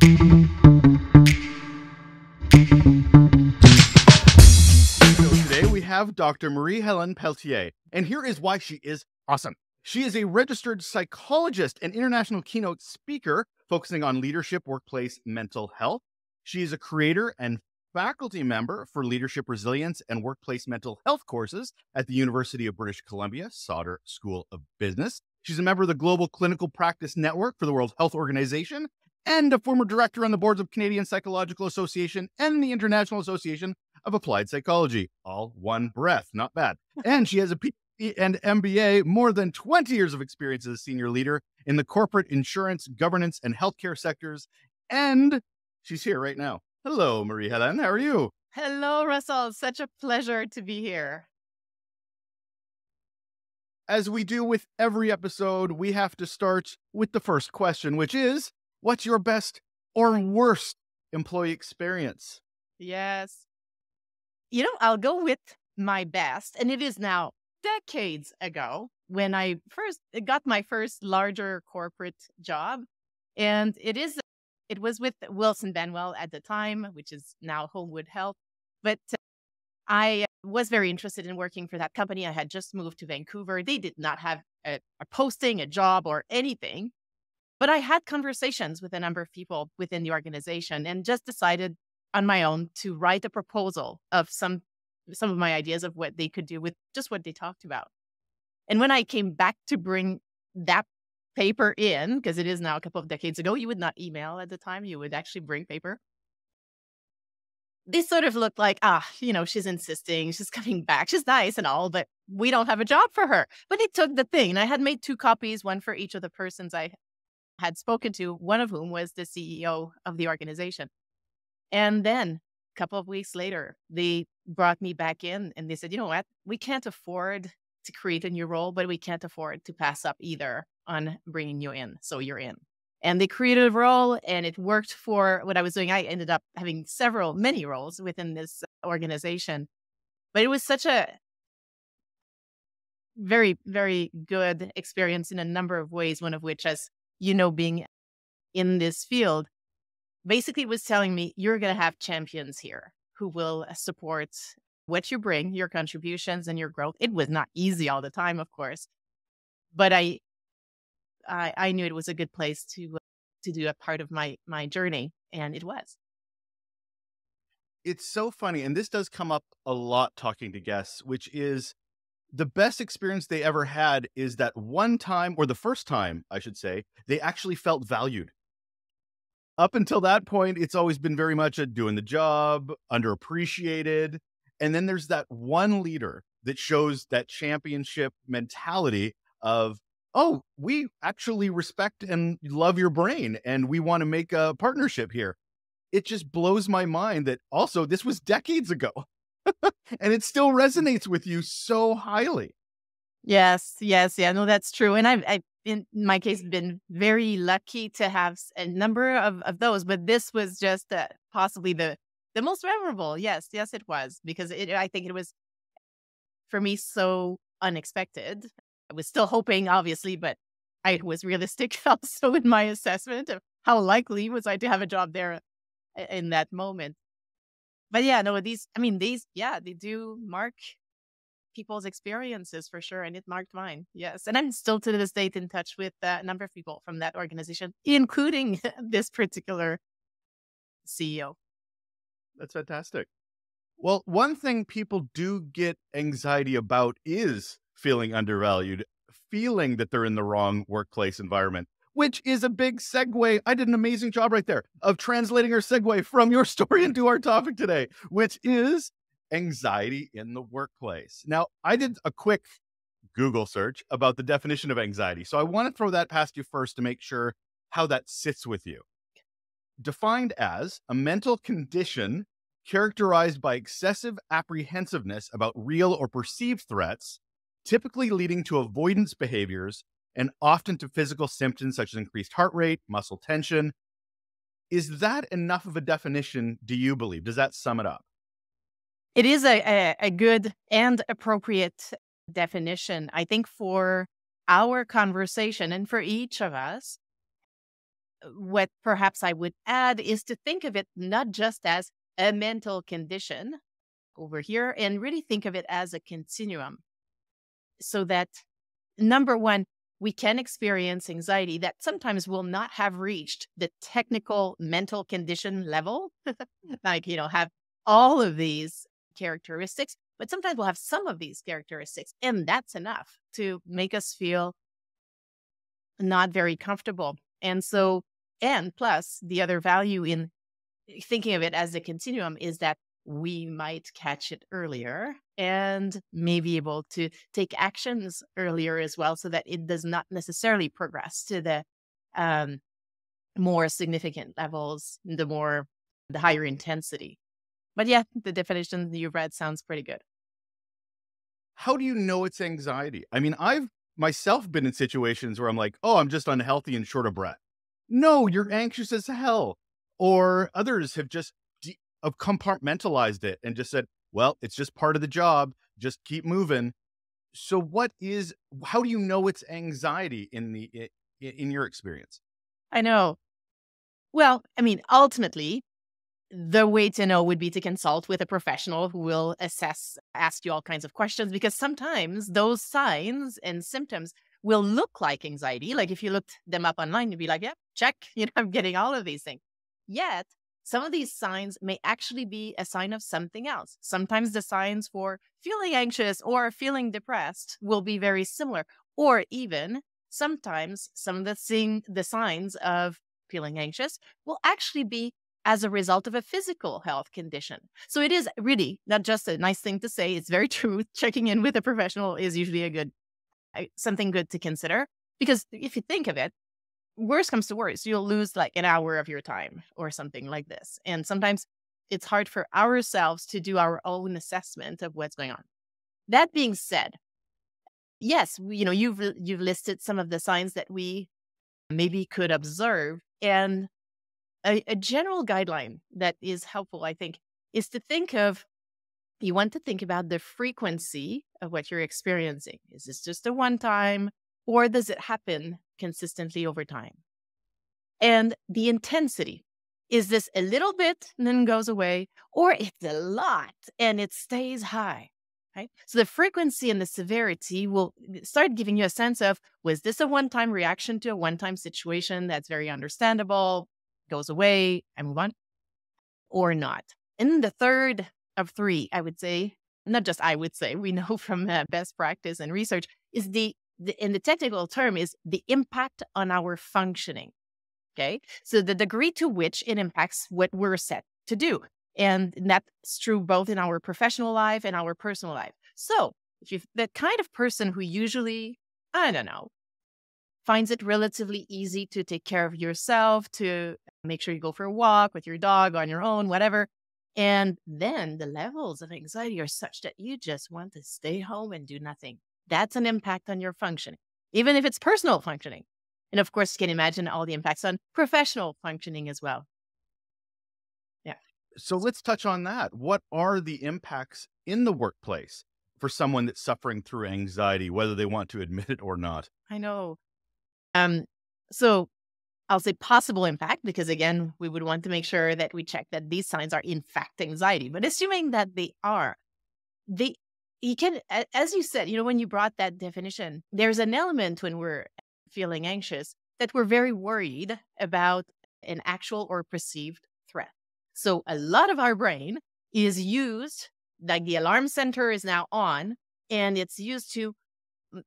So today we have Dr. Marie-Helene Pelletier, and here is why she is awesome. She is a registered psychologist and international keynote speaker focusing on leadership, workplace, mental health. She is a creator and faculty member for leadership resilience and workplace mental health courses at the University of British Columbia, Sauder School of Business. She's a member of the Global Clinical Practice Network for the World Health Organization and a former director on the boards of Canadian Psychological Association and the International Association of Applied Psychology. All one breath, not bad. And she has a PhD and MBA, more than 20 years of experience as a senior leader in the corporate, insurance, governance, and healthcare sectors. And she's here right now. Hello, Marie-Helene. How are you? Hello, Russell. Such a pleasure to be here. As we do with every episode, we have to start with the first question, which is, what's your best or worst employee experience? Yes. I'll go with my best. And it is now decades ago when I first got my first larger corporate job. And it was with Wilson Benwell at the time, which is now Homewood Health. But I was very interested in working for that company. I had just moved to Vancouver. They did not have a posting, a job, or anything. But I had conversations with a number of people within the organization and just decided on my own to write a proposal of some of my ideas of what they could do with just what they talked about. And when I came back to bring that paper in, because it is now a couple of decades ago, you would not email at the time, you would actually bring paper. They sort of looked like, she's insisting, she's coming back, she's nice and all, but we don't have a job for her. But they took the thing. And I had made 2 copies, one for each of the persons I had spoken to, one of whom was the CEO of the organization. And then a couple of weeks later, they brought me back in and they said, you know what, we can't afford to create a new role, but we can't afford to pass up either on bringing you in. So you're in. And they created a role and it worked for what I was doing. I ended up having many roles within this organization. But it was such a very, very good experience in a number of ways, one of which, as being in this field, basically was telling me, you're going to have champions here who will support what you bring, your contributions and your growth. It was not easy all the time, of course, but I knew it was a good place to do a part of my journey, and it was. It's so funny, and this does come up a lot talking to guests, which is the best experience they ever had is that one time, or the first time, I should say, they actually felt valued. Up until that point, it's always been very much a doing the job, underappreciated. And then there's that one leader that shows that championship mentality of, oh, we actually respect and love your brain, and we want to make a partnership here. It just blows my mind that also this was decades ago. And it still resonates with you so highly. Yes. Yeah, no, that's true. And I've in my case, been very lucky to have a number of those, but this was just possibly the most memorable. Yes, it was, because I think it was, for me, so unexpected. I was still hoping, obviously, but I was realistic also in my assessment of how likely was I to have a job there in that moment. But yeah, no, they do mark people's experiences for sure. And it marked mine. Yes. And I'm still to this date in touch with a number of people from that organization, including this particular CEO. That's fantastic. Well, one thing people do get anxiety about is feeling undervalued, feeling that they're in the wrong workplace environment, which is a big segue. I did an amazing job right there of translating our segue from your story into our topic today, which is anxiety in the workplace. Now, I did a quick Google search about the definition of anxiety. So I want to throw that past you first to make sure how that sits with you. Defined as a mental condition characterized by excessive apprehensiveness about real or perceived threats, typically leading to avoidance behaviors and often to physical symptoms such as increased heart rate, muscle tension. Is that enough of a definition, do you believe? Does that sum it up? It is a good and appropriate definition, I think, for our conversation and for each of us. what perhaps I would add is to think of it not just as a mental condition over here, and really think of it as a continuum. So that, number one, we can experience anxiety that sometimes will not have reached the technical mental condition level, like, have all of these characteristics, but sometimes we'll have some of these characteristics, and that's enough to make us feel not very comfortable. And so, and plus, the other value in thinking of it as a continuum is that we might catch it earlier and may be able to take actions earlier as well, so that it does not necessarily progress to the um, more significant levels, the higher intensity. But yeah, the definition you read sounds pretty good. How do you know it's anxiety? I mean, I've myself been in situations where I'm like, oh, I'm just unhealthy and short of breath. No, you're anxious as hell. Or others have just have compartmentalized it and just said, well, it's just part of the job. Just keep moving. So how do you know it's anxiety in your experience? I know. Well, I mean, ultimately, the way to know would be to consult with a professional who will ask you all kinds of questions, because sometimes those signs and symptoms will look like anxiety. Like if you looked them up online, you'd be like, yep, check, I'm getting all of these things. Yet, some of these signs may actually be a sign of something else. Sometimes the signs for feeling anxious or feeling depressed will be very similar. Or even sometimes some of the signs of feeling anxious will actually be as a result of a physical health condition. So it is really not just a nice thing to say. It's very true. Checking in with a professional is usually something good to consider. Because if you think of it, worst comes to worst, you'll lose like an hour of your time or something like this. And sometimes it's hard for ourselves to do our own assessment of what's going on. That being said, yes, you've listed some of the signs that we maybe could observe. And a general guideline that is helpful, I think, is you want to think about the frequency of what you're experiencing. Is this just a one time, or does it happen consistently over time? And the intensity. Is this a little bit and then goes away, or it's a lot and it stays high? Right? So the frequency and the severity will start giving you a sense of, was this a one-time reaction to a one-time situation that's very understandable, goes away, I move on, or not? And the third of three, I would say, not just I would say, we know from best practice and research, is in the technical term, is the impact on our functioning. Okay. So the degree to which it impacts what we're set to do. And that's true both in our professional life and our personal life. So if you're the kind of person who usually, I don't know, finds it relatively easy to take care of yourself, to make sure you go for a walk with your dog on your own, whatever. And then the levels of anxiety are such that you just want to stay home and do nothing. That's an impact on your functioning, even if it's personal functioning. And of course, you can imagine all the impacts on professional functioning as well. Yeah. So let's touch on that. What are the impacts in the workplace for someone that's suffering through anxiety, whether they want to admit it or not? I know. So I'll say possible impact, because again, we would want to make sure that we check that these signs are in fact anxiety. But assuming that they are, you can, as you said, when you brought that definition, there's an element when we're feeling anxious that we're very worried about an actual or perceived threat. So a lot of our brain is used, like the alarm center is now on, and it's used to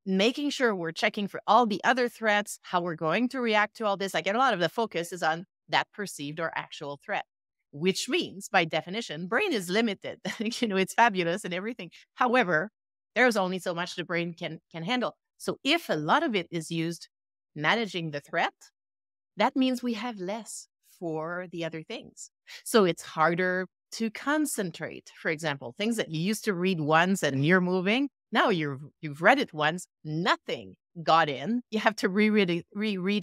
making sure we're checking for all the other threats, how we're going to react to all this. Like, a lot of the focus is on that perceived or actual threat, which means by definition, brain is limited. It's fabulous and everything. However, there's only so much the brain can handle. So if a lot of it is used managing the threat, that means we have less for the other things. So it's harder to concentrate. For example, things that you used to read once and you're moving, now you've read it once, nothing got in. You have to reread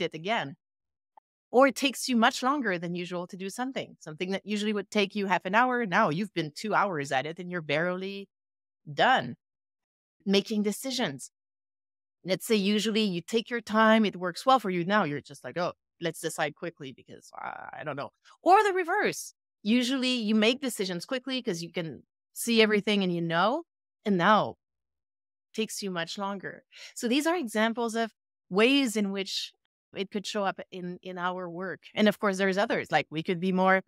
it again. Or it takes you much longer than usual to do something that usually would take you half an hour. Now you've been 2 hours at it and you're barely done. Making decisions. Let's say usually you take your time, it works well for you. Now you're just like, oh, let's decide quickly because I don't know. Or the reverse. Usually you make decisions quickly because you can see everything and and now it takes you much longer. So these are examples of ways in which it could show up in our work. And of course, there's others, like we could be more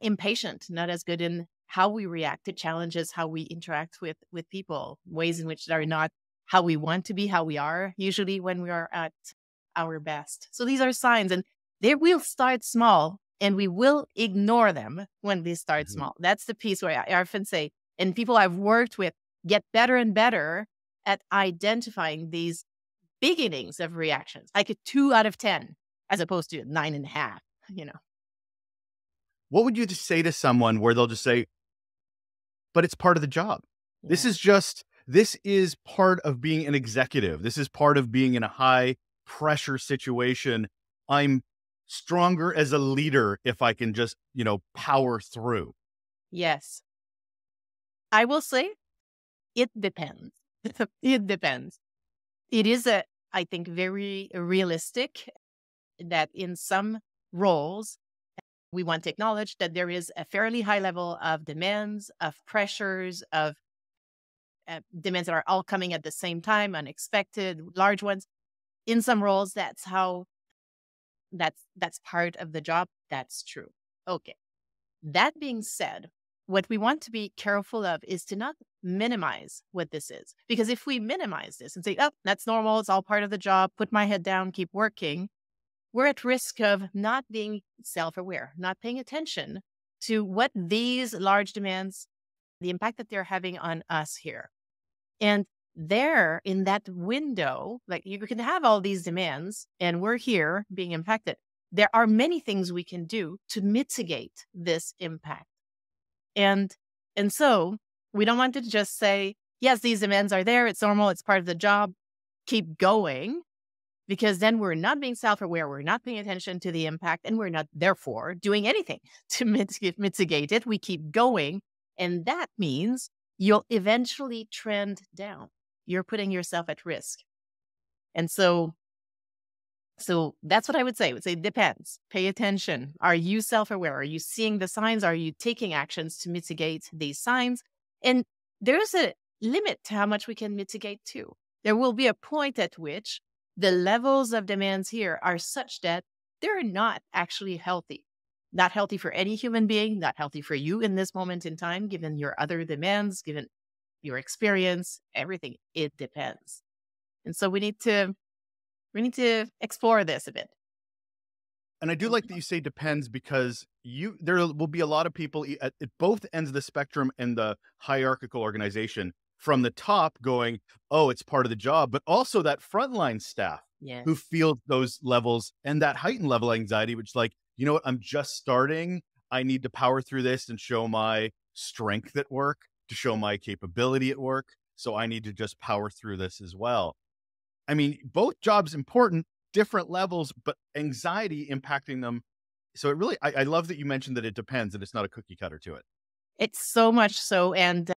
impatient, not as good in how we react to challenges, how we interact with people, ways in which are not how we want to be, how we are usually when we are at our best. So these are signs, and they will start small, and we will ignore them when they start Mhm. small. That's the piece where I often say, and people I've worked with get better and better at identifying these beginnings of reactions, like a 2 out of 10, as opposed to 9.5. What would you just say to someone where they'll just say, but it's part of the job. Yeah. This is part of being an executive. This is part of being in a high pressure situation. I'm stronger as a leader if I can just, power through. Yes. I will say it depends. It depends. It is I think, very realistic that in some roles, we want to acknowledge that there is a fairly high level of demands, of pressures, of demands that are all coming at the same time, unexpected, large ones. In some roles, that's part of the job. That's true. Okay. That being said, what we want to be careful of is to not minimize what this is. Because if we minimize this and say, oh, that's normal, it's all part of the job, put my head down, keep working, we're at risk of not being self-aware, not paying attention to what these large demands, the impact that they're having on us here. And there in that window, like you can have all these demands and we're here being impacted. There are many things we can do to mitigate this impact. And so we don't want to just say, yes, these demands are there. It's normal. It's part of the job. Keep going. Because then we're not being self-aware. We're not paying attention to the impact, and we're not, therefore, doing anything to mitigate it. We keep going. And that means you'll eventually trend down. You're putting yourself at risk. And so that's what I would say. I would say it depends. Pay attention. Are you self-aware? Are you seeing the signs? Are you taking actions to mitigate these signs? And there's a limit to how much we can mitigate too. There will be a point at which the levels of demands here are such that they're not actually healthy. Not healthy for any human being, not healthy for you in this moment in time, given your other demands, given your experience, everything. It depends. And so we need to explore this a bit. And I do like that you say depends because there will be a lot of people at both ends of the spectrum in the hierarchical organization, from the top going, oh, it's part of the job, but also that frontline staff who Yes. feel those levels and that heightened level of anxiety, which, like, you know what, I'm just starting. I need to power through this and show my strength at work, to show my capability at work. So I need to just power through this as well. I mean, both jobs important, different levels, but anxiety impacting them. So it really, I love that you mentioned that it depends and it's not a cookie cutter to it. It's so much so. And,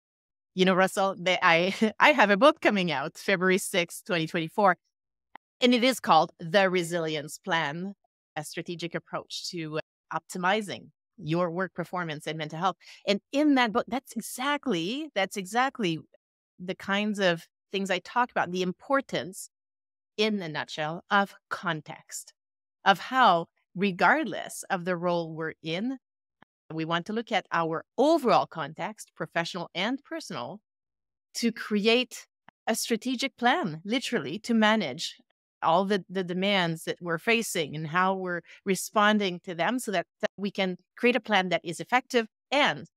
Russell, I have a book coming out February 6th, 2024, and it is called The Resilience Plan, a strategic approach to optimizing your work performance and mental health. And in that book, that's exactly the kinds of things I talk about, the importance, in a nutshell, of context, of how, regardless of the role we're in, we want to look at our overall context, professional and personal, to create a strategic plan, literally, to manage all the demands that we're facing and how we're responding to them so that we can create a plan that is effective and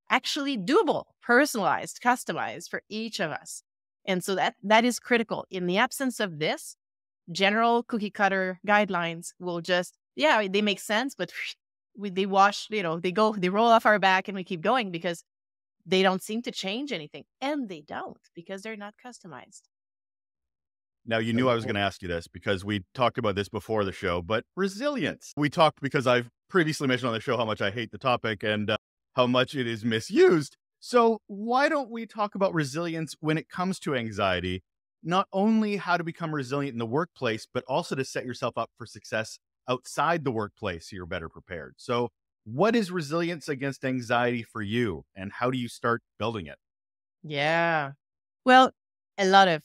actually doable, personalized, customized for each of us. And so that is critical. In the absence of this, general cookie cutter guidelines will just, they make sense, but they wash, they roll off our back and we keep going because they don't seem to change anything. And they don't, because they're not customized. Now, you knew I was going to ask you this because we talked about this before the show, but resilience. We talked because I've previously mentioned on the show how much I hate the topic and how much it is misused. So why don't we talk about resilience when it comes to anxiety? Not only how to become resilient in the workplace, but also to set yourself up for success outside the workplace so you're better prepared. So, what is resilience against anxiety for you, and how do you start building it? Yeah. Well, a lot of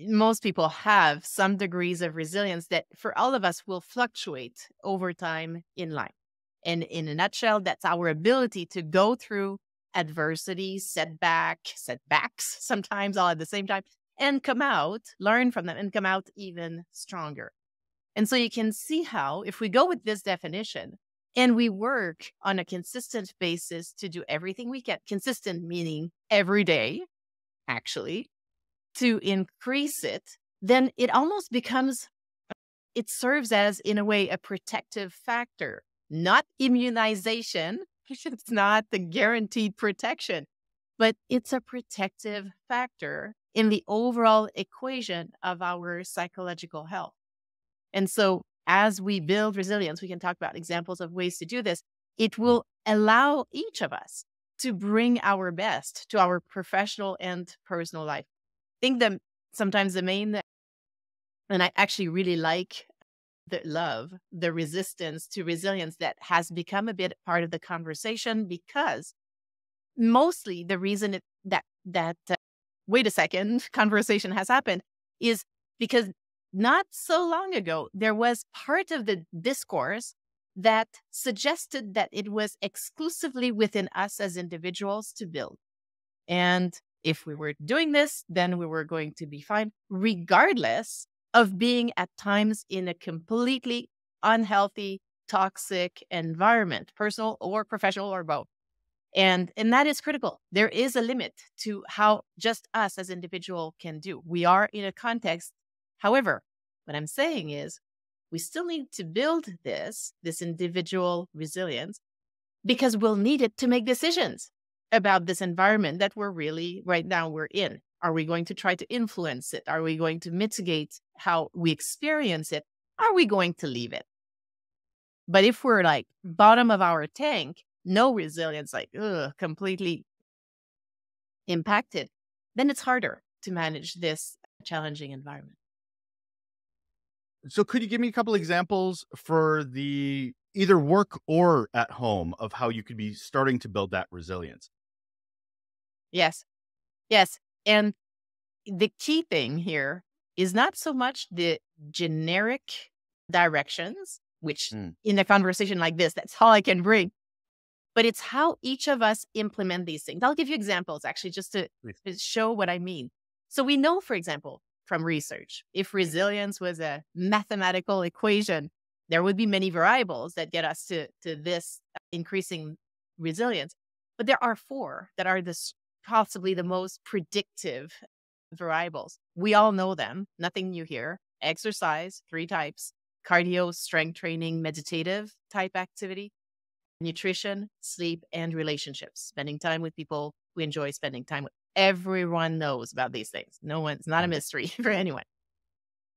most people have some degrees of resilience that for all of us will fluctuate over time in life. And in a nutshell, that's our ability to go through adversity, setbacks, sometimes all at the same time, and come out, learn from them, and come out even stronger. And so you can see how, if we go with this definition and we work on a consistent basis to do everything we can, consistent meaning every day, actually, to increase it, then it almost becomes, it serves as, in a way, a protective factor, not immunization. It's not the guaranteed protection, but it's a protective factor in the overall equation of our psychological health. And so, as we build resilience, we can talk about examples of ways to do this. It will allow each of us to bring our best to our professional and personal life. I think that sometimes the main, and I actually really like the resistance to resilience that has become a bit part of the conversation, because mostly the reason wait a second conversation has happened is because not so long ago there was part of the discourse that suggested that it was exclusively within us as individuals to build. And if we were doing this, then we were going to be fine, regardless of being at times in a completely unhealthy, toxic environment, personal or professional or both. And that is critical. There is a limit to how just us as individual can do. We are in a context. However, what I'm saying is we still need to build this individual resilience, because we'll need it to make decisions about this environment that we're really right now we're in. Are we going to try to influence it? Are we going to mitigate how we experience it? Are we going to leave it? But if we're like bottom of our tank, no resilience, like completely impacted, then it's harder to manage this challenging environment. So, could you give me a couple examples for the either work or at home of how you could be starting to build that resilience? Yes. Yes. And the key thing here is not so much the generic directions, which Mm, in a conversation like this, that's all I can bring, but it's how each of us implement these things. I'll give you examples actually, just please. to show what I mean. So we know, for example, from research, if resilience was a mathematical equation, there would be many variables that get us to this increasing resilience. But there are four that are possibly the most predictive variables. We all know them, nothing new here. Exercise, three types: cardio, strength training, meditative type activity, nutrition, sleep, and relationships. Spending time with people we enjoy spending time with. Everyone knows about these things. It's not a mystery for anyone.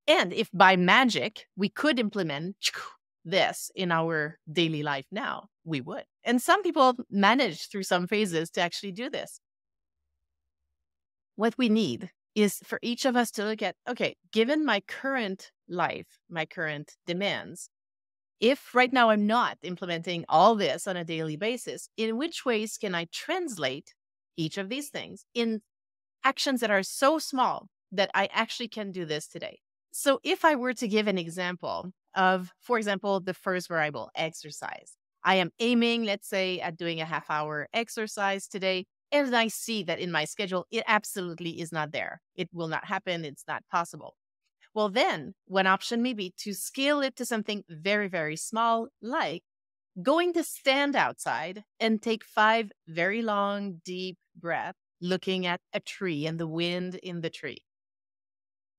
And if by magic we could implement this in our daily life now, we would. And some people manage through some phases to actually do this. What we need is for each of us to look at, okay, given my current life, my current demands, if right now I'm not implementing all this on a daily basis, in which ways can I translate each of these things in actions that are so small that I actually can do this today? So if I were to give an example of, for example, the first variable, exercise, I am aiming, let's say, at doing a half-hour exercise today, and I see that in my schedule, it absolutely is not there. It will not happen. It's not possible. Well, then one option may be to scale it to something very, very small, like going to stand outside and take 5 very long, deep breaths, looking at a tree and the wind in the tree.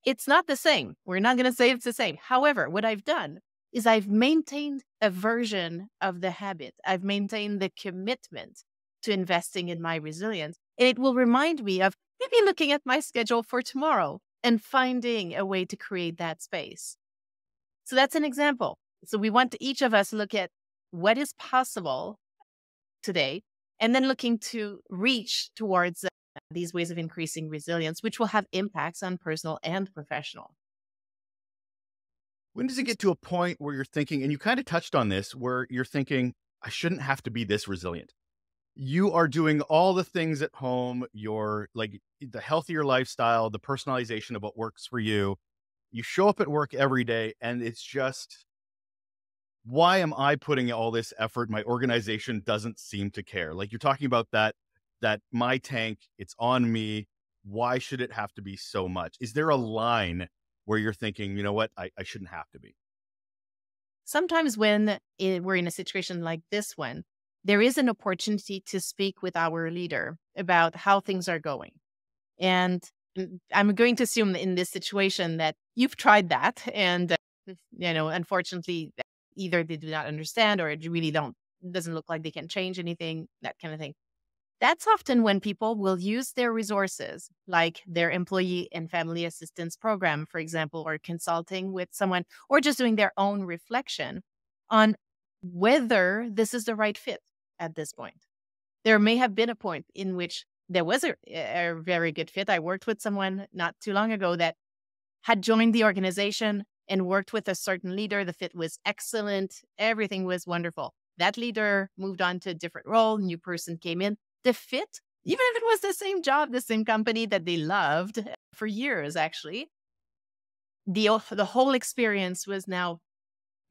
It's not the same. We're not going to say it's the same. However, what I've done is I've maintained a version of the habit. I've maintained the commitment to investing in my resilience. And it will remind me of maybe looking at my schedule for tomorrow and finding a way to create that space. So that's an example. So we want each of us look at what is possible today, and then looking to reach towards these ways of increasing resilience, which will have impacts on personal and professional. When does it get to a point where you're thinking, and you kind of touched on this, where you're thinking, I shouldn't have to be this resilient? You are doing all the things at home, you're like the healthier lifestyle, the personalization of what works for you. You show up at work every day, and it's just, why am I putting all this effort? My organization doesn't seem to care. Like you're talking about that my tank, it's on me. Why should it have to be so much? Is there a line where you're thinking, you know what, I shouldn't have to be? Sometimes when we're in a situation like this one, there is an opportunity to speak with our leader about how things are going. And I'm going to assume in this situation that you've tried that. And, unfortunately, either they do not understand or it really doesn't look like they can change anything, that kind of thing. That's often when people will use their resources, like their employee and family assistance program, for example, or consulting with someone, or just doing their own reflection on whether this is the right fit at this point. There may have been a point in which there was a very good fit. I worked with someone not too long ago that had joined the organization and worked with a certain leader. The fit was excellent. Everything was wonderful. That leader moved on to a different role. New person came in. The fit, even if it was the same job, the same company that they loved for years, actually, the whole experience was now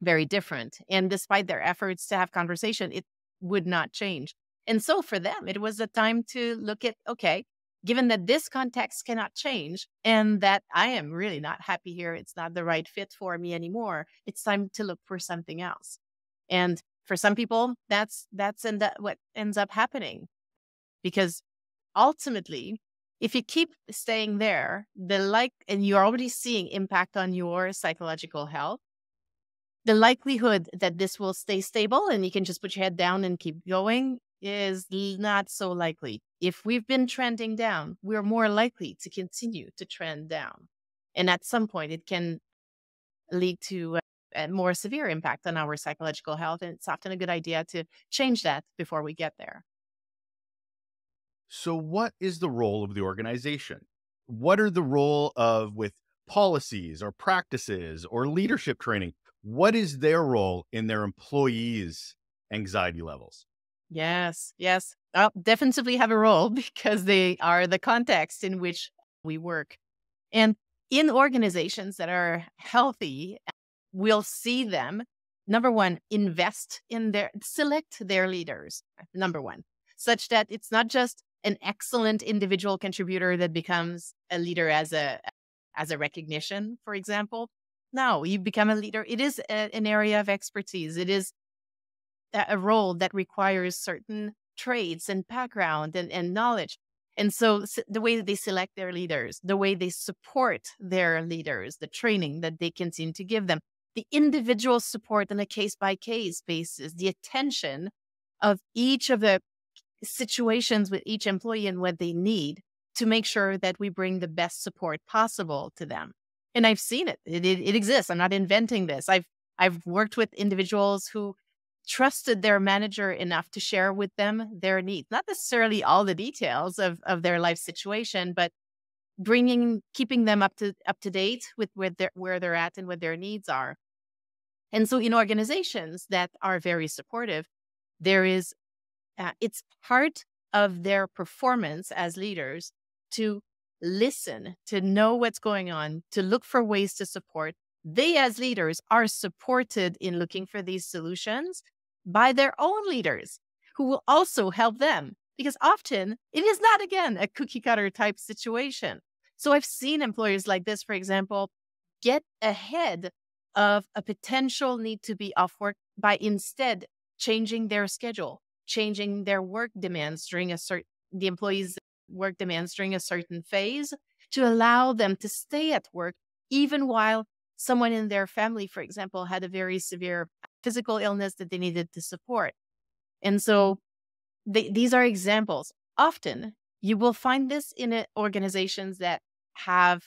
very different. And despite their efforts to have conversation, it would not change. And so for them, it was a time to look at, okay, given that this context cannot change and that I am really not happy here, it's not the right fit for me anymore, it's time to look for something else. And for some people, that's what ends up happening. Because ultimately, if you keep staying there, and you're already seeing impact on your psychological health, the likelihood that this will stay stable and you can just put your head down and keep going is not so likely. If we've been trending down, we're more likely to continue to trend down. And at some point, it can lead to a more severe impact on our psychological health. And it's often a good idea to change that before we get there. So what is the role of the organization? What are the role of with policies or practices or leadership training? What is their role in their employees' anxiety levels? Yes, yes. Definitively have a role because they are the context in which we work. And in organizations that are healthy, we'll see them, number one, select their leaders, number one, such that it's not just an excellent individual contributor that becomes a leader as a recognition, for example. No, you become a leader. It is an area of expertise. It is a role that requires certain traits and background and knowledge. And so the way that they select their leaders, the way they support their leaders, the training that they continue to give them, the individual support on a case-by-case basis, the attention of each of the situations with each employee and what they need to make sure that we bring the best support possible to them. And I've seen it. It exists. I'm not inventing this. I've worked with individuals who trusted their manager enough to share with them their needs, not necessarily all the details of their life situation, but keeping them up to date with where they're at and what their needs are. And so in organizations that are very supportive, it's part of their performance as leaders to listen, to know what's going on, to look for ways to support. They as leaders are supported in looking for these solutions by their own leaders who will also help them, because often it is not, again, a cookie cutter type situation. So I've seen employers like this, for example, get ahead of a potential need to be off work by instead changing their schedule, changing their work demands the employees' work demands during a certain phase to allow them to stay at work, even while someone in their family, for example, had a very severe physical illness that they needed to support. And so these are examples. Often you will find this in organizations that have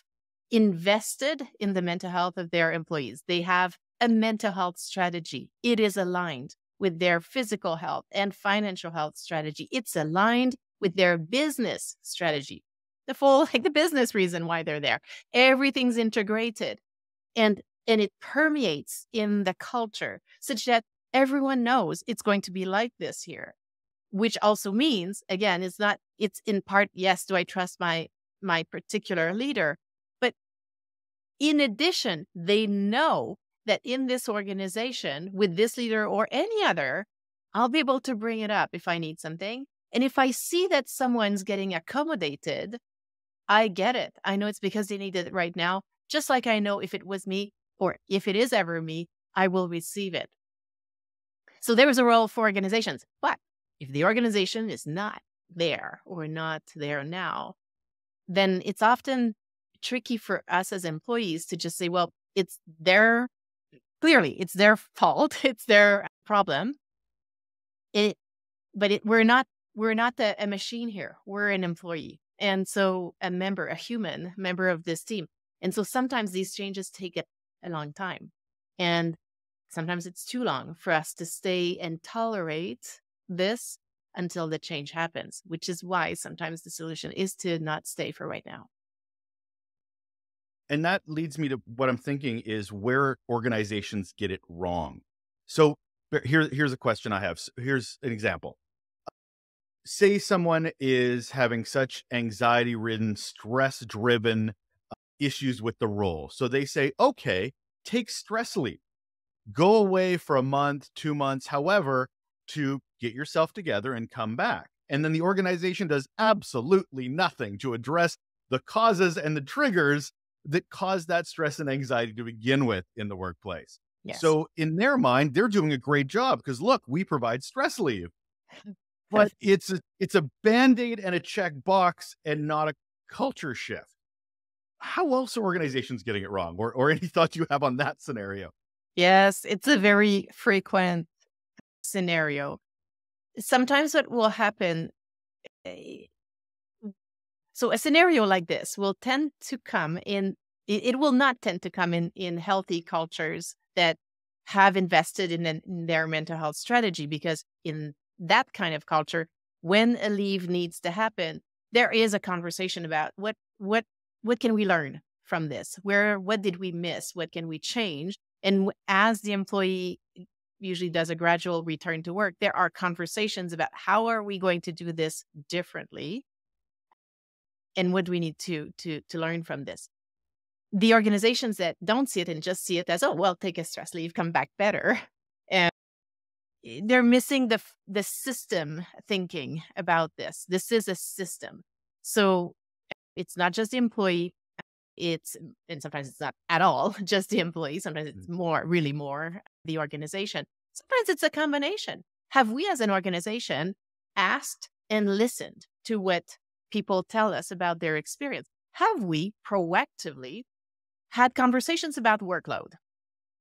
invested in the mental health of their employees. They have a mental health strategy. It is aligned with their physical health and financial health strategy. It's aligned with their business strategy. The business reason why they're there. Everything's integrated. And and it permeates in the culture such that everyone knows it's going to be like this here, which also means, again, it's in part, yes, do I trust my particular leader? But in addition, they know that in this organization with this leader or any other, I'll be able to bring it up if I need something. And if I see that someone's getting accommodated, I get it. I know it's because they needed it right now. Just like I know if it was me or if it is ever me, I will receive it. So there is a role for organizations. But if the organization is not there or not there now, then it's often tricky for us as employees to just say, well, clearly it's their fault. It's their problem. We're not a machine here. We're an employee. And so a human member of this team. And so sometimes these changes take a long time. And sometimes it's too long for us to stay and tolerate this until the change happens, which is why sometimes the solution is to not stay for right now. And that leads me to what I'm thinking is where organizations get it wrong. So here's a question I have. Here's an example. Say someone is having such anxiety-ridden, stress-driven issues with the role. So they say, okay, take stress leave. Go away for a month, 2 months, however, to get yourself together and come back. And then the organization does absolutely nothing to address the causes and the triggers that cause that stress and anxiety to begin with in the workplace. Yes. So in their mind, they're doing a great job because look, we provide stress leave. But it's a Band-Aid and a check box and not a culture shift. How else are organizations getting it wrong? Or any thoughts you have on that scenario? Yes, it's a very frequent scenario. Sometimes what will happen, so a scenario like this will tend to come in, it will not tend to come in healthy cultures that have invested in their mental health strategy, because in that kind of culture, when a leave needs to happen, there is a conversation about what can we learn from this? What did we miss? What can we change? And as the employee usually does a gradual return to work, there are conversations about how are we going to do this differently? And what do we need to learn from this? The organizations that don't see it and just see it as, oh, well, take a stress leave, come back better. And they're missing the system thinking about this. This is a system. So it's not just the employee. And sometimes it's not at all just the employee. Sometimes it's really more the organization. Sometimes it's a combination. Have we as an organization asked and listened to what people tell us about their experience? Have we proactively had conversations about workload,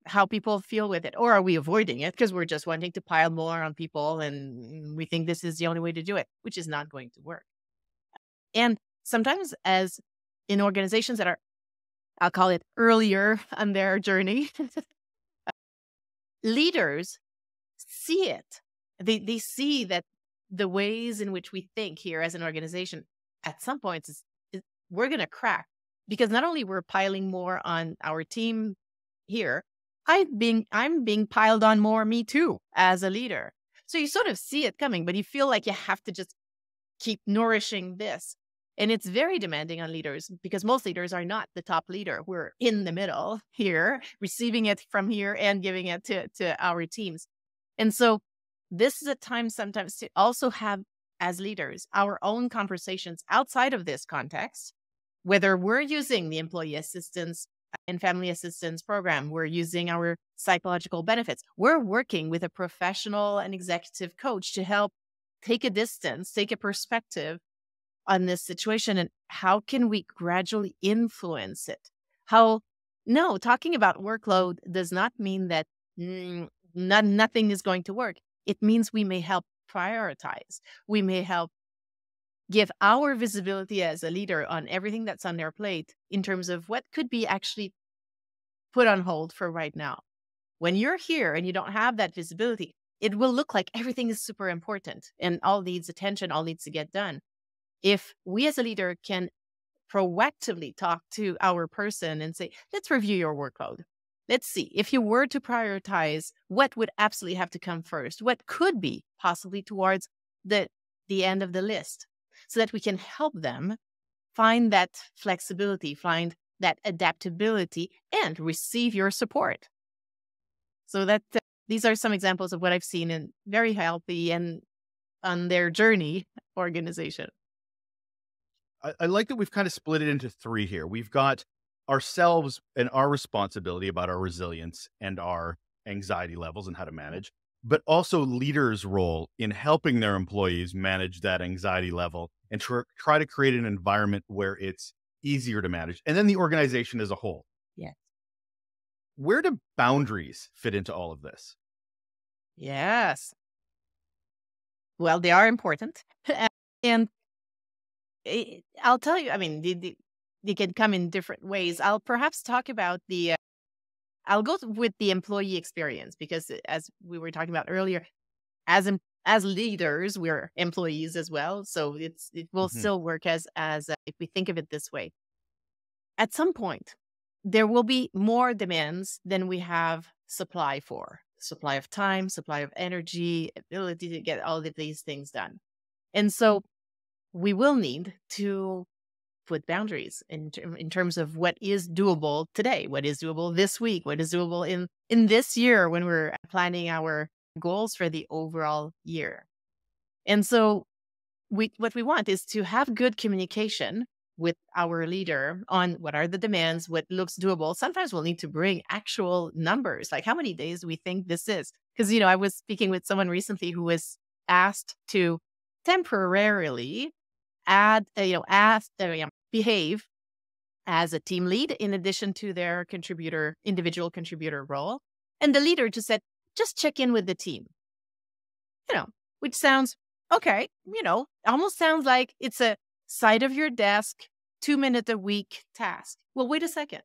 how people feel with it? Or are we avoiding it because we're just wanting to pile more on people and we think this is the only way to do it, which is not going to work. And sometimes as in organizations that are, I'll call it earlier on their journey, leaders see it. They see that the ways in which we think here as an organization, at some points, we're going to crack, because not only we're piling more on our team here, I'm being piled on more, me too, as a leader. So you sort of see it coming, but you feel like you have to just keep nourishing this. And it's very demanding on leaders, because most leaders are not the top leader. We're in the middle here, receiving it from here and giving it to our teams. And so this is a time sometimes to also have, as leaders, our own conversations outside of this context, whether we're using the employee assistance and family assistance program, we're using our psychological benefits, we're working with a professional and executive coach to help take a distance, take a perspective on this situation, and how can we gradually influence it? Talking about workload does not mean that nothing is going to work. It means we may help prioritize. We may help give our visibility as a leader on everything that's on their plate in terms of what could be actually put on hold for right now. When you're here and you don't have that visibility, it will look like everything is super important and all needs attention, all needs to get done. If we as a leader can proactively talk to our person and say, let's review your workload. let's see, if you were to prioritize what would absolutely have to come first, what could be possibly towards the end of the list, so that we can help them find that flexibility, find that adaptability, and receive your support. So that these are some examples of what I've seen in very healthy and on their journey organization. I like that we've kind of split it into three here. We've got ourselves and our responsibility about our resilience and our anxiety levels and how to manage, but also leaders' role in helping their employees manage that anxiety level and try to create an environment where it's easier to manage. And then the organization as a whole. Yes. Where do boundaries fit into all of this? Yes. Well, they are important. And I'll tell you, I mean, they can come in different ways. I'll perhaps talk about I'll go with the employee experience, because as we were talking about earlier, as leaders, we're employees as well. So it will Mhm. still work as if we think of it this way. At some point, there will be more demands than we have supply for. Supply of time, supply of energy, ability to get all of these things done. And so we will need to put boundaries in terms of what is doable today, what is doable this week, what is doable in this year when we're planning our goals for the overall year. And so what we want is to have good communication with our leader on what are the demands, what looks doable. Sometimes we'll need to bring actual numbers, like how many days we think this is. Because, I was speaking with someone recently who was asked to temporarily behave as a team lead in addition to their individual contributor role. And the leader just said, just check in with the team, which sounds okay, almost sounds like it's a side of your desk, 2-minute a week task. Well, wait a second.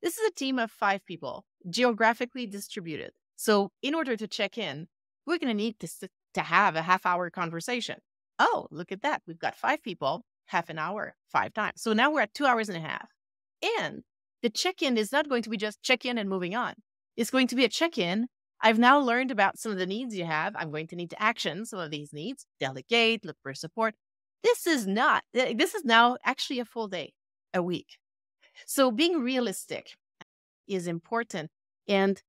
This is a team of 5 people, geographically distributed. So in order to check in, we're going to need to have a half-hour conversation. Oh, look at that. We've got 5 people, half an hour, 5 times. So now we're at 2 hours and a half. And the check-in is not going to be just check-in and moving on. It's going to be a check-in. I've now learned about some of the needs you have. I'm going to need to action some of these needs, delegate, look for support. This is now actually a full day, a week. So being realistic is important. And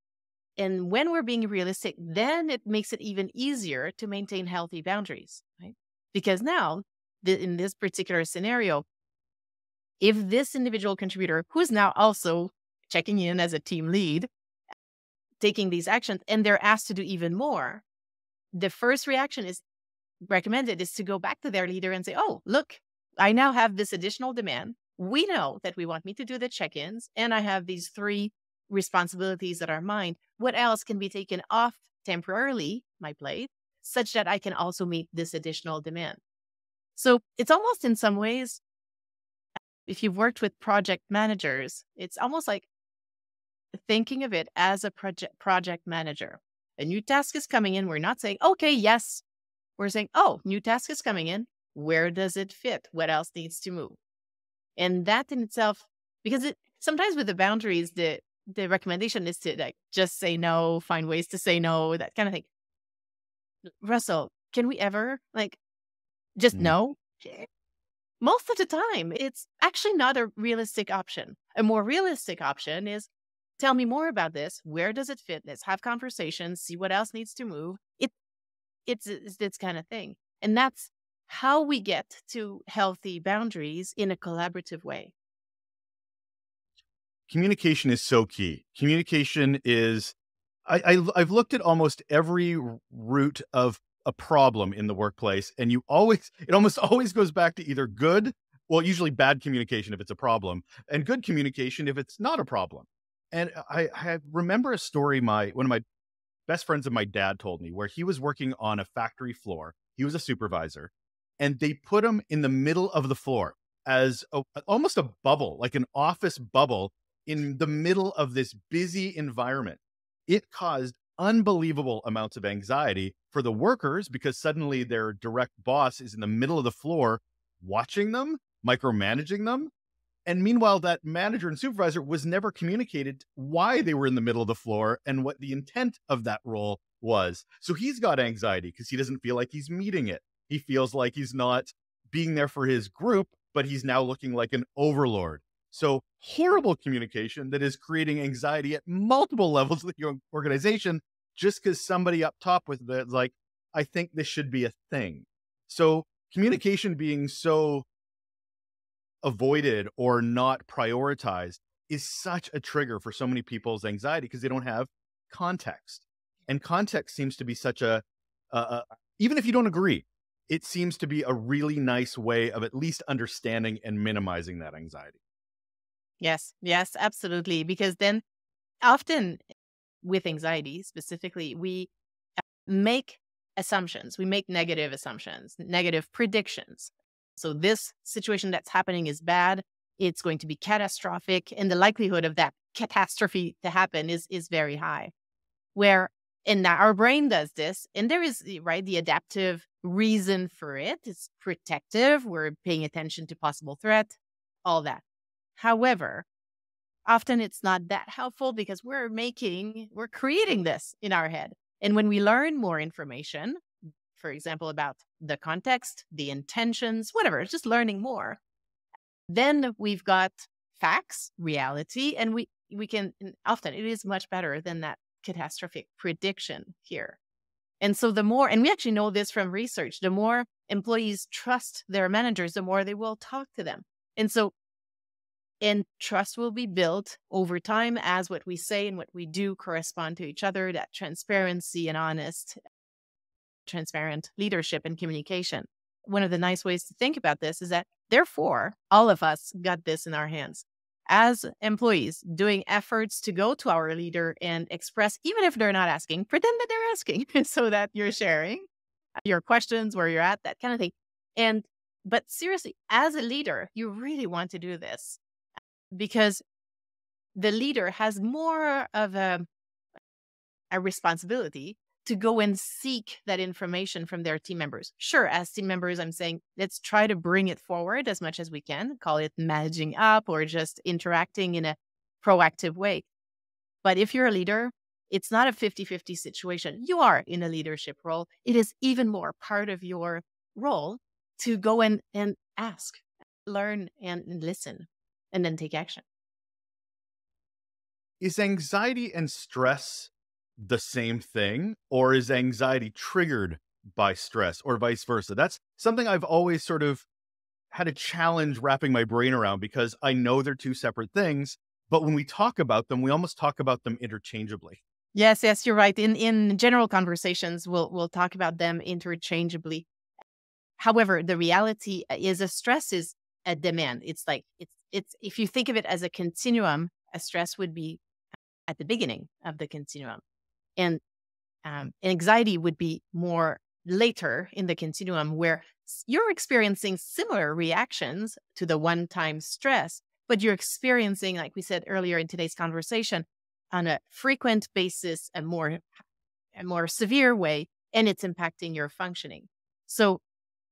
when we're being realistic, then it makes it even easier to maintain healthy boundaries, right? Because now, in this particular scenario, if this individual contributor, who's now also checking in as a team lead, taking these actions, and they're asked to do even more, the first reaction is recommended is to go back to their leader and say, oh, look, I now have this additional demand. We know that we want me to do the check-ins, and I have these 3 responsibilities that are mine. What else can be taken off temporarily my plate such that I can also meet this additional demand? So it's almost in some ways, if you've worked with project managers, it's almost like thinking of it as a project manager. A new task is coming in. We're not saying, okay, yes. We're saying, oh, new task is coming in. Where does it fit? What else needs to move? And that in itself, because sometimes with the boundaries, the recommendation is to just say no, find ways to say no, that kind of thing. Russell, can we ever just Mm. no? Most of the time, it's actually not a realistic option. A more realistic option is tell me more about this. Where does it fit? Let's have conversations, see what else needs to move. It's this kind of thing. And that's how we get to healthy boundaries in a collaborative way. Communication is so key. Communication is, I've looked at almost every root of a problem in the workplace, and it almost always goes back to either usually bad communication if it's a problem, and good communication if it's not a problem. And I remember a story one of my best friends of my dad told me, where he was working on a factory floor. He was a supervisor, and they put him in the middle of the floor as almost a bubble, like an office bubble in the middle of this busy environment. It caused unbelievable amounts of anxiety for the workers, because suddenly their direct boss is in the middle of the floor watching them, micromanaging them. And meanwhile, that manager and supervisor was never communicated why they were in the middle of the floor and what the intent of that role was. So he's got anxiety because he doesn't feel like he's meeting it. He feels like he's not being there for his group, but he's now looking like an overlord. So horrible communication that is creating anxiety at multiple levels of the organization just because somebody up top with the like, I think this should be a thing. So communication being so avoided or not prioritized is such a trigger for so many people's anxiety because they don't have context. And context seems to be such even if you don't agree, it seems to be a really nice way of at least understanding and minimizing that anxiety. Yes, yes, absolutely. Because then often with anxiety specifically, we make assumptions, we make negative assumptions, negative predictions. So this situation that's happening is bad. It's going to be catastrophic. And the likelihood of that catastrophe to happen is very high. Where and now our brain does this, and there is right the adaptive reason for it. It's protective. We're paying attention to possible threat, all that. However, often it's not that helpful because we're creating this in our head. And when we learn more information, for example, about the context, the intentions, whatever, just learning more, then we've got facts, reality, and we can, and often it is much better than that catastrophic prediction here. And so the more, and we actually know this from research, the more employees trust their managers, the more they will talk to them. And trust will be built over time as what we say and what we do correspond to each other, that transparency and transparent leadership and communication. One of the nice ways to think about this is that, therefore, all of us got this in our hands. As employees, doing efforts to go to our leader and express, even if they're not asking, pretend that they're asking so that you're sharing your questions, where you're at, that kind of thing. But seriously, as a leader, you really want to do this because the leader has more of a responsibility to go and seek that information from their team members. Sure, as team members, I'm saying, let's try to bring it forward as much as we can, call it managing up or just interacting in a proactive way. But if you're a leader, it's not a 50-50 situation. You are in a leadership role. It is even more part of your role to go and ask, learn, and listen, and then take action. Is anxiety and stress the same thing, or is anxiety triggered by stress, or vice versa? That's something I've always sort of had a challenge wrapping my brain around because I know they're two separate things, but when we talk about them, we almost talk about them interchangeably. Yes, you're right. In general conversations, we'll talk about them interchangeably. However, the reality is a stress is a demand. It's like it's if you think of it as a continuum, a stress would be at the beginning of the continuum. And anxiety would be more later in the continuum where you're experiencing similar reactions to the one-time stress, but you're experiencing, like we said earlier in today's conversation, on a frequent basis, a more severe way, and it's impacting your functioning. So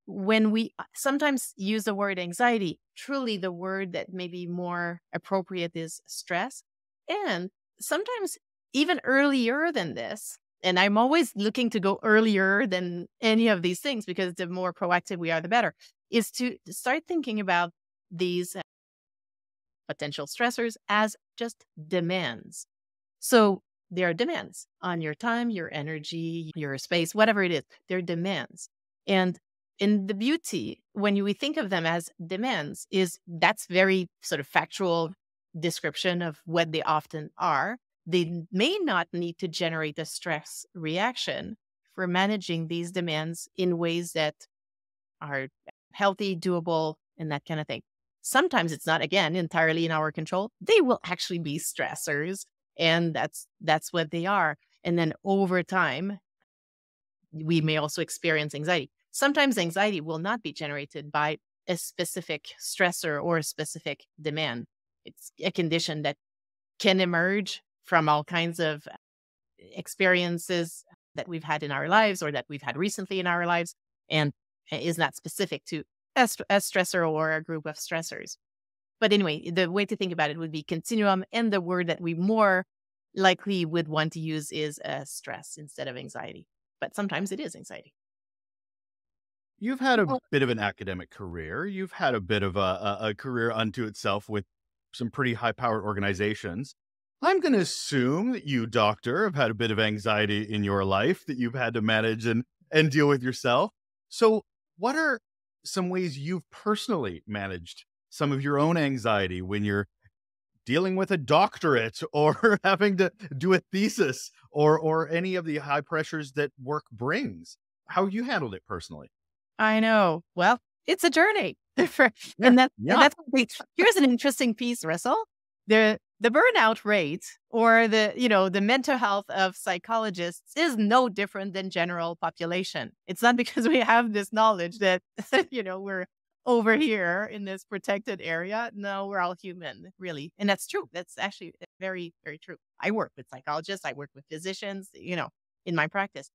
when we sometimes use the word anxiety, truly the word that may be more appropriate is stress. And sometimes even earlier than this, and I'm always looking to go earlier than any of these things because the more proactive we are, the better, is to start thinking about these potential stressors as just demands. So there are demands on your time, your energy, your space, whatever it is. They're demands. And in the beauty, when we think of them as demands, is that's very sort of factual description of what they often are. They may not need to generate a stress reaction for managing these demands in ways that are healthy, doable, and that kind of thing. Sometimes it's not, again, entirely in our control. They will actually be stressors, and that's what they are. And then over time, we may also experience anxiety. Sometimes anxiety will not be generated by a specific stressor or a specific demand. It's a condition that can emerge from all kinds of experiences that we've had in our lives or that we've had recently in our lives, and is not specific to a stressor or a group of stressors. But anyway, the way to think about it would be continuum. And the word that we more likely would want to use is stress instead of anxiety. But sometimes it is anxiety. You've had a bit of an academic career. You've had a bit of a career unto itself with some pretty high-powered organizations. I'm going to assume that you, doctor, have had a bit of anxiety in your life that you've had to manage and deal with yourself. So, what are some ways you've personally managed some of your own anxiety when you're dealing with a doctorate or having to do a thesis or any of the high pressures that work brings? How you handled it personally? I know. Well, it's a journey. Yeah, and yeah. that's here's an interesting piece, Russell. The burnout rate or the mental health of psychologists is no different than general population. It's not because we have this knowledge that we're over here in this protected area. No, we're all human, really. And that's true. That's actually very, very true. I work with psychologists, I work with physicians, in my practice.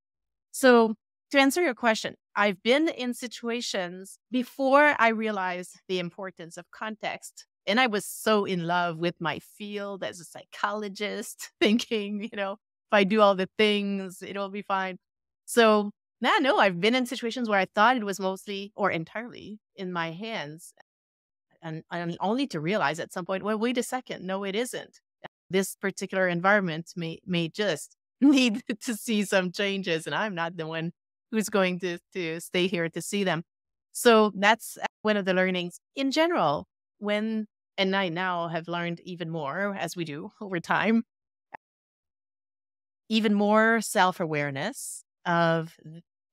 So, to answer your question, I've been in situations before I realized the importance of context. And I was so in love with my field as a psychologist, thinking, if I do all the things, it'll be fine. So, no, I've been in situations where I thought it was mostly or entirely in my hands. And only to realize at some point, well, wait a second. No, it isn't. This particular environment may just need to see some changes, and I'm not the one who's going to stay here to see them. So that's one of the learnings in general. And I now have learned even more as we do over time, even more self-awareness of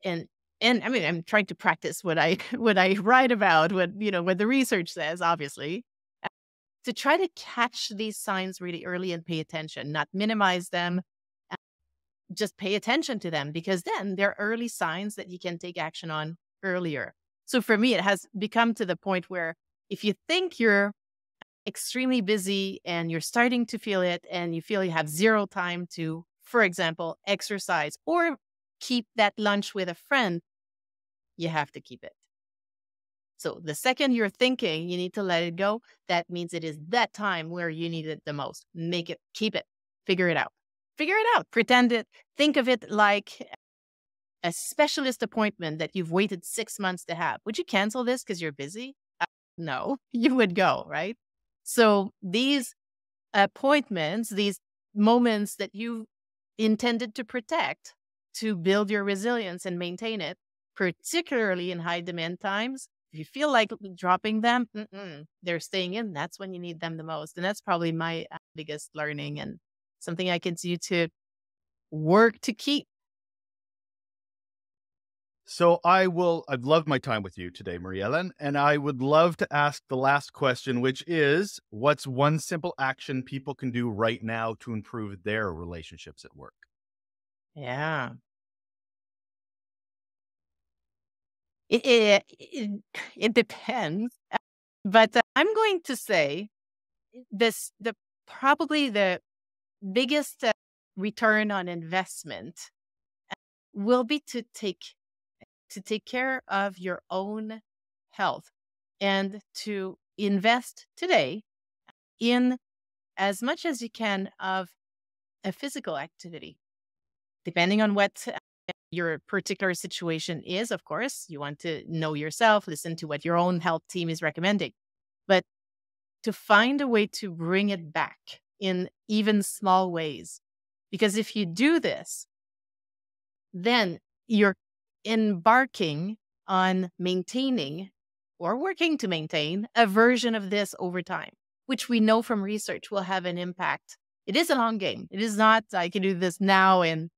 and and I mean I'm trying to practice what I what I write about, what the research says, obviously, to try to catch these signs really early and pay attention, not minimize them, just pay attention to them because then they're early signs that you can take action on earlier. So for me, it has become to the point where if you think you're extremely busy and you're starting to feel it and you feel you have zero time to, for example, exercise or keep that lunch with a friend, you have to keep it. So the second you're thinking you need to let it go, that means it is that time where you need it the most. Make it, keep it, figure it out. Figure it out. Pretend it. Think of it like a specialist appointment that you've waited 6 months to have. Would you cancel this because you're busy? No, you would go, right? So these appointments, these moments that you intended to protect to build your resilience and maintain it, particularly in high demand times, if you feel like dropping them, they're staying in. That's when you need them the most. And that's probably my biggest learning and something I continue to work to keep. So I've loved my time with you today, Marie-Helene, and I would love to ask the last question, which is what's one simple action people can do right now to improve their relationships at work? Yeah. It depends. But I'm going to say the probably the biggest return on investment will be to take care of your own health and to invest today in as much as you can of a physical activity. Depending on what your particular situation is, of course, you want to know yourself, listen to what your own health team is recommending. But to find a way to bring it back in even small ways. Because if you do this, then you're embarking on maintaining or working to maintain a version of this over time, which we know from research will have an impact. It is a long game. It is not, I can do this now and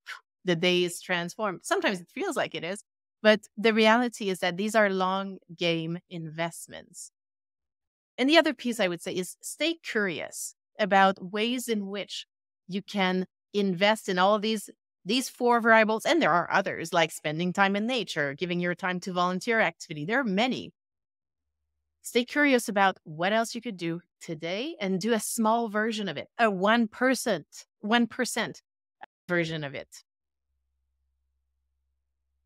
the day is transformed. Sometimes it feels like it is, but the reality is that these are long game investments. And the other piece I would say is stay curious about ways in which you can invest in all of these four variables. And there are others like spending time in nature, giving your time to volunteer activity. There are many. Stay curious about what else you could do today and do a small version of it, a 1% version of it.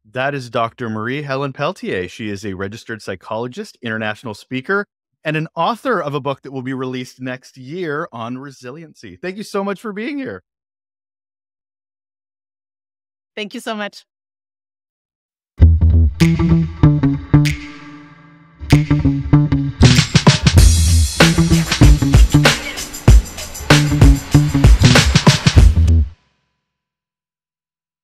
That is Dr. Marie-Helene Pelletier. She is a registered psychologist, international speaker, and an author of a book that will be released next year on resiliency. Thank you so much for being here. Thank you so much.